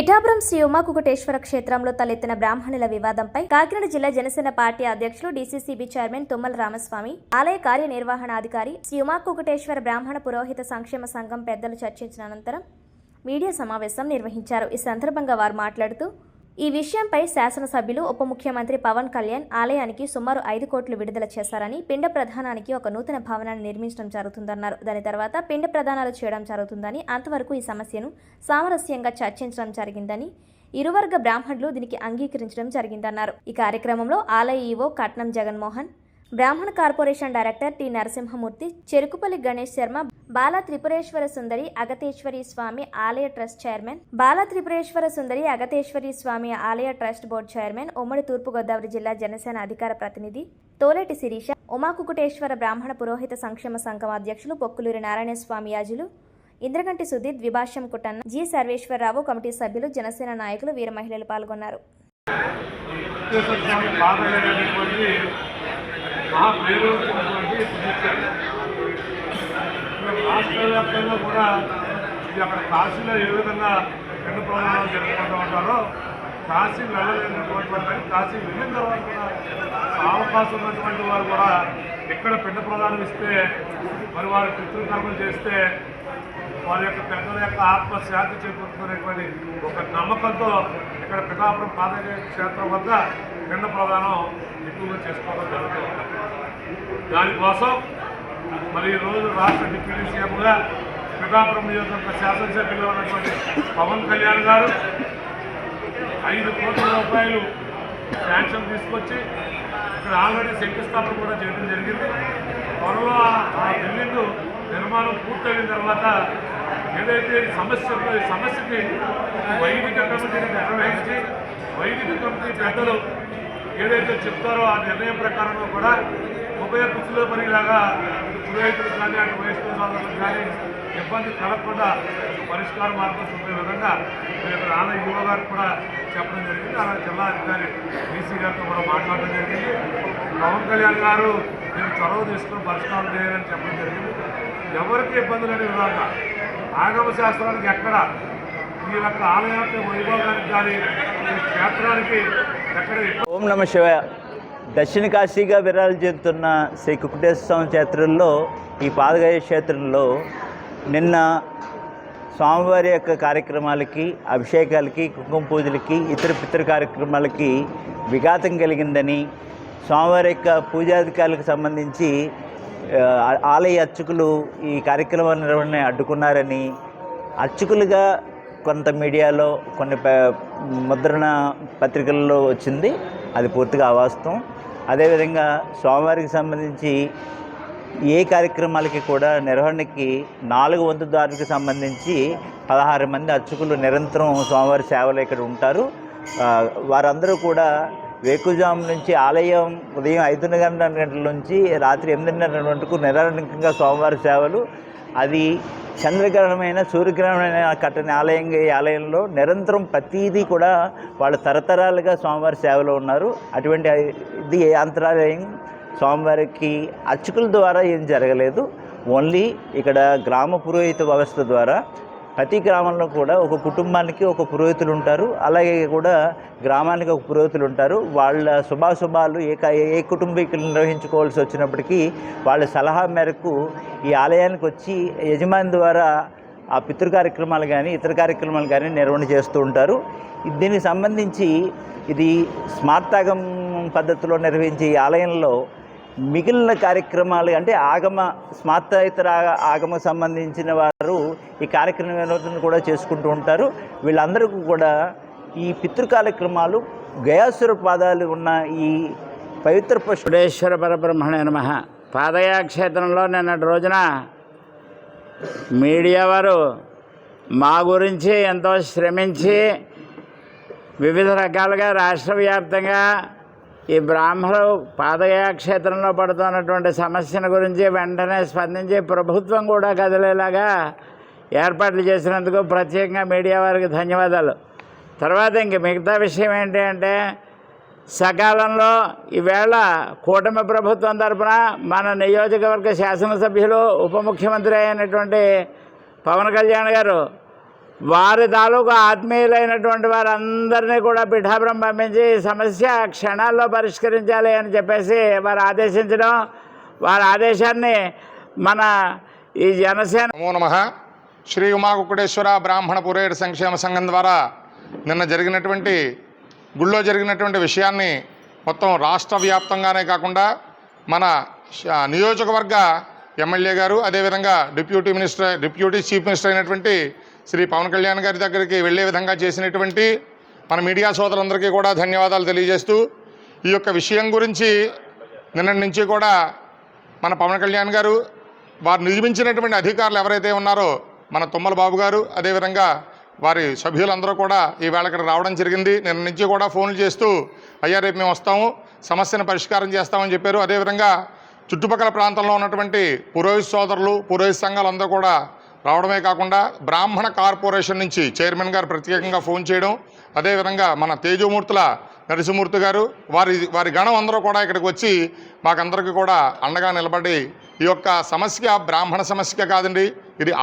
పిఠాపురం శ్రీ ఉమాకుకుటేశ్వర క్షేత్రంలో తలెత్తిన బ్రాహ్మణుల వివాదంపై కాకినాడ జిల్లా జనసేన పార్టీ అధ్యక్షులు డీసీసీబీ చైర్మన్ తుమ్మల రామస్వామి, ఆలయ కార్యనిర్వహణాధికారి శ్రీ ఉమాకుకుటేశ్వర బ్రాహ్మణ పురోహిత సంక్షేమ సంఘం పెద్దలు చర్చించిన అనంతరం మీడియా సమావేశం నిర్వహించారు. ఈ సందర్భంగా వారు మాట్లాడుతూ, ఈ విషయంపై శాసనసభ్యులు ఉప ముఖ్యమంత్రి పవన్ కళ్యాణ్ ఆలయానికి సుమారు 5 కోట్లు విడుదల చేశారని, పిండ ప్రధానానికి ఒక నూతన భవనాన్ని నిర్మించడం జరుగుతుందన్నారు. దాని తర్వాత పిండ ప్రదానాలు చేయడం జరుగుతుందని, అంతవరకు ఈ సమస్యను సామరస్యంగా చర్చించడం జరిగిందని, ఇరువర్గ బ్రాహ్మణులు దీనికి అంగీకరించడం జరిగిందన్నారు. ఈ కార్యక్రమంలో ఆలయ EO Katnam Jaganmohan, Brahmana corporation director T Narasimhamurthy, Cherukupalli Ganesh Sharma, Bala Tripureswara Sundari Agateswari Swamy ఆలయ ట్రస్ట్ చైర్మన్, బాలా త్రిపురేశ్వర సుందరి అగతేశ్వరి స్వామి ఆలయ ట్రస్ట్ బోర్డు చైర్మన్, ఉమ్మడి తూర్పుగోదావరి జిల్లా జనసేన అధికార ప్రతినిధి తోలేటి శిరీష, ఉమాకుకుటేశ్వర బ్రాహ్మణ పురోహిత సంక్షేమ సంఘం అధ్యక్షులు పొక్కులూరి నారాయణ స్వామి యాజులు, ఇంద్రగంటి సుధీర్, ద్విభాష్యం కుట్టన్న, జి సర్వేశ్వరరావు, కమిటీ సభ్యులు, జనసేన నాయకులు, వీర మహిళలు పాల్గొన్నారు. రాష్ట్ర వ్యాప్తంగా కూడా ఇది అక్కడ కాశీలో ఏ విధంగా పిండ ప్రదానాలు జరుపుకుంటూ ఉంటారో, కాశీ వెళ్ళలేనటువంటి వారు కాశీ వెళ్ళిన తర్వాత కూడా అవకాశం ఉన్నటువంటి వారు కూడా ఎక్కడ పిండ ప్రదానం ఇస్తే మరి వారు పితృకర్మలు చేస్తే వారి యొక్క పెద్దల యొక్క ఆత్మశాంతి చేకూరుతున్నటువంటి ఒక నమ్మకంతో ఇక్కడ పిఠాపురం పాదక క్షేత్రం వద్ద పిండ ప్రదానం ఎక్కువగా చేసుకోవడం జరుగుతుంది. దానికోసం మరి ఈరోజు రాష్ట్ర డిప్యూటీ సీఎంగా పిఠాపురం నియోజకవర్గ శాసనసభ్యులు ఉన్నటువంటి పవన్ కళ్యాణ్ గారు 5 కోట్ల రూపాయలు శాంక్షన్ తీసుకొచ్చి ఇక్కడ ఆల్రెడీ శంకుస్థాపన కూడా చేయడం జరిగింది. త్వరలో ఆ బిల్డింగ్ నిర్మాణం పూర్తయిన తర్వాత ఏదైతే సమస్యతో ఈ సమస్యకి వైదిక కమిటీని నిర్వహించి వైదిక కమిటీ పెద్దలు ఏదైతే చెప్తారో ఆ నిర్ణయం ప్రకారంగా కూడా ఉభయ కుతులో పనిలాగా పురోహితులు కానీ అటు వైష్ణవ సోదరులకు కానీ ఇబ్బంది కలగకుండా పరిష్కార మార్గం చూపే విధంగా ఇక్కడ ఆలయ యువ గారికి కూడా చెప్పడం జరిగింది. అలాగే జిల్లా అధికారి డీసీ గారితో కూడా మాట్లాడడం జరిగింది. పవన్ కళ్యాణ్ గారు దీన్ని చొరవ తీసుకుని పరిష్కారం చేయాలని చెప్పడం జరిగింది. ఎవరికి ఇబ్బందులు అనే విధంగా ఆగమ శాస్త్రానికి ఎక్కడ ఈ యొక్క ఆలయానికి వైభవానికి కానీ ఈ క్షేత్రానికి ఎక్కడ. ఓం నమ శివాయ. దక్షిణ కాశీగా విరాలు చెందుతున్న శ్రీ కుకుటేశ్వర స్వామి క్షేత్రంలో, ఈ పాదగయ క్షేత్రంలో నిన్న స్వామివారి యొక్క కార్యక్రమాలకి, అభిషేకాలకి, కుంకుమ పూజలకి, ఇతర పితృ కార్యక్రమాలకి విఘాతం కలిగిందని, స్వామివారి యొక్క పూజాధికారులకు సంబంధించి ఆలయ అర్చకులు ఈ కార్యక్రమ నిర్వహణ అడ్డుకున్నారని, అర్చకులుగా కొంత మీడియాలో కొన్ని ముద్రణ పత్రికల్లో వచ్చింది. అది పూర్తిగా అవాస్తవం. అదేవిధంగా స్వామివారికి సంబంధించి ఏ కార్యక్రమాలకి కూడా నిర్వహణకి 4 వంతుదారులకు సంబంధించి 16 మంది అర్చకులు నిరంతరం స్వామివారి సేవలు ఇక్కడ ఉంటారు. వారందరూ కూడా వేకుజాము నుంచి ఆలయం ఉదయం 5:30 గంటల నుంచి రాత్రి 8:30 వరకు నిరంతరంగా స్వామివారి సేవలు. అది చంద్రగ్రహణమైన సూర్యగ్రహణమైన కట్టని ఆలయంగా ఈ ఆలయంలో నిరంతరం ప్రతీదీ కూడా వాళ్ళు తరతరాలుగా స్వామివారి సేవలో ఉన్నారు. అటువంటి ఇది అంతరాలయం స్వామివారికి అర్చకుల ద్వారా ఏం జరగలేదు. ఓన్లీ ఇక్కడ గ్రామ పురోహిత వ్యవస్థ ద్వారా ప్రతి గ్రామంలో కూడా ఒక కుటుంబానికి ఒక పురోహితులు ఉంటారు. అలాగే కూడా గ్రామానికి ఒక పురోహితులు ఉంటారు. వాళ్ళ శుభాశుభాలు ఏ కుటుంబీకులు నిర్వహించుకోవాల్సి వచ్చినప్పటికీ వాళ్ళ సలహా మేరకు ఈ ఆలయానికి వచ్చి యజమాని ద్వారా ఆ పితృ కార్యక్రమాలు కానీ ఇతర కార్యక్రమాలు కానీ నిర్వహణ చేస్తూ ఉంటారు. దీనికి సంబంధించి ఇది స్మార్తాగం పద్ధతిలో నిర్వహించే ఈ ఆలయంలో మిగిలిన కార్యక్రమాలు అంటే ఆగమ స్మార్తేతర ఆగమ సంబంధించిన వారు ఈ కార్యక్రమం కూడా చేసుకుంటూ ఉంటారు. వీళ్ళందరికీ కూడా ఈ పితృ కార్యక్రమాలు గయాసుర పాదాలు ఉన్న ఈ పవిత్ర కుకుటేశ్వర పరబ్రహ్మణే నమః. పాదగయ క్షేత్రంలో నిన్నటి రోజున మీడియా వారు మా గురించి ఎంతో శ్రమించి వివిధ రకాలుగా రాష్ట్ర వ్యాప్తంగా ఈ బ్రాహ్మణులు పాదగయ క్షేత్రంలో పడుతున్నటువంటి సమస్యను గురించి వెంటనే స్పందించి ప్రభుత్వం కూడా కదిలేలాగా ఏర్పాట్లు చేసినందుకు ప్రత్యేకంగా మీడియా వారికి ధన్యవాదాలు. తర్వాత ఇంక మిగతా విషయం ఏంటి అంటే, సకాలంలో ఈవేళ కూటమి ప్రభుత్వం తరఫున మన నియోజకవర్గ శాసనసభ్యులు ఉప ముఖ్యమంత్రి అయినటువంటి పవన్ కళ్యాణ్ గారు వారి తాలూకు ఆత్మీయులైనటువంటి వారందరినీ కూడా పిఠాపురం పంపించి ఈ సమస్య క్షణాల్లో పరిష్కరించాలి అని చెప్పేసి వారు ఆదేశించడం, వారి ఆదేశాన్ని మన ఈ జనసేన నమో నమః. శ్రీ ఉమాకుకుటేశ్వర బ్రాహ్మణ పురోహిత సంక్షేమ సంఘం ద్వారా నిన్న జరిగినటువంటి గుళ్ళో జరిగినటువంటి విషయాన్ని మొత్తం రాష్ట్ర వ్యాప్తంగానే కాకుండా మన నియోజకవర్గ ఎమ్మెల్యే గారు, అదేవిధంగా డిప్యూటీ చీఫ్ మినిస్టర్ అయినటువంటి శ్రీ పవన్ కళ్యాణ్ గారి దగ్గరికి వెళ్ళే విధంగా చేసినటువంటి మన మీడియా సోదరులందరికీ కూడా ధన్యవాదాలు తెలియజేస్తూ, ఈ యొక్క విషయం గురించి నిన్నటి నుంచి కూడా మన పవన్ కళ్యాణ్ గారు, వారు నియమించినటువంటి అధికారులు ఎవరైతే ఉన్నారో మన తుమ్మల బాబు గారు, అదేవిధంగా వారి సభ్యులందరూ కూడా ఈవేళ ఇక్కడ రావడం జరిగింది. నిన్న నుంచి కూడా ఫోన్లు చేస్తూ అయ్యా రేపు మేము వస్తాము, సమస్యను పరిష్కారం చేస్తామని చెప్పారు. అదేవిధంగా చుట్టుపక్కల ప్రాంతంలో ఉన్నటువంటి పురోహిత సోదరులు, పురోహిత సంఘాలు అందరూ కూడా రావడమే కాకుండా బ్రాహ్మణ కార్పొరేషన్ నుంచి చైర్మన్ గారు ప్రత్యేకంగా ఫోన్ చేయడం, అదేవిధంగా మన తేజమూర్తుల నరసింహమూర్తి గారు, వారి గణం అందరూ కూడా ఇక్కడికి వచ్చి మాకందరికీ కూడా అండగా నిలబడి ఈ యొక్క సమస్య బ్రాహ్మణ సమస్య కాదండి, ఇది